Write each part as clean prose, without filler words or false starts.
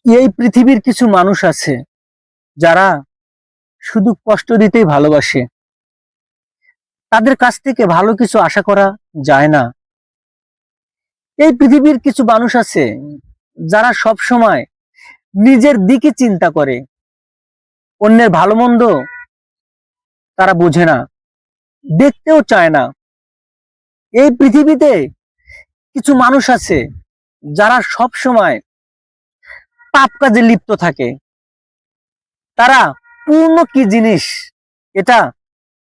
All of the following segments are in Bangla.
এই পৃথিবীর কিছু মানুষ আছে যারা শুধু কষ্ট দিতেই ভালোবাসে। তাদের কাছ থেকে ভালো কিছু আশা করা যায় না। এই পৃথিবীর কিছু মানুষ আছে যারা সব সময় নিজের দিকে চিন্তা করে, অন্যের ভালো মন্দ তারা বোঝে না, দেখতেও চায় না। এই পৃথিবীতে কিছু মানুষ আছে যারা সব সময় পাপ কাজে লিপ্ত থাকে। তারা পূর্ণ কি জিনিস এটা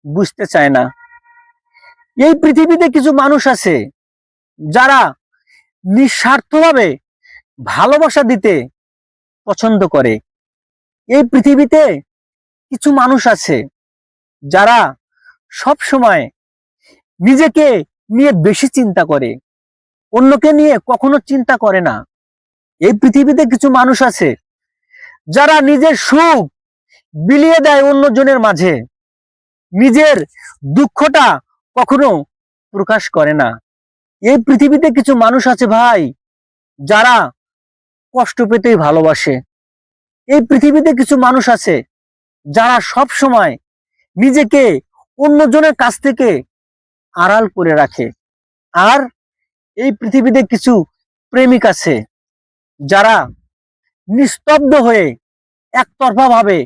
বুঝতে চায় না। এই পৃথিবীতে কিছু মানুষ আছে যারা নিঃস্বার্থভাবে ভালোবাসা দিতে পছন্দ করে। এই পৃথিবীতে কিছু মানুষ আছে যারা সব সময় নিজেকে নিয়ে বেশি চিন্তা করে, অন্যকে নিয়ে কখনো চিন্তা করে না। এই পৃথিবীতে কিছু মানুষ আছে যারা নিজের সুখ বিলিয়ে দেয় অন্যজনের মাঝে, নিজের দুঃখটা কখনো প্রকাশ করে না। এই পৃথিবীতে কিছু মানুষ আছে ভাই যারা কষ্ট পেতেই ভালোবাসে। এই পৃথিবীতে কিছু মানুষ আছে যারা সব সময় নিজেকে অন্যজনের কাছ থেকে আড়াল করে রাখে। আর এই পৃথিবীতে কিছু প্রেমিক আছে যারা নিস্তব্ধ হয়ে একতরফা ভাবে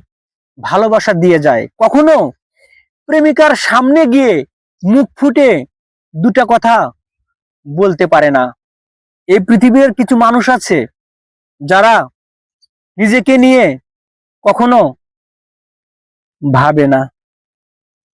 ভালোবাসা দিয়ে যায়, কখনো প্রেমিকার সামনে গিয়ে মুখ ফুটে দুটা কথা বলতে পারে না। এই পৃথিবীর কিছু মানুষ আছে যারা নিজেকে নিয়ে কখনো ভাবে না।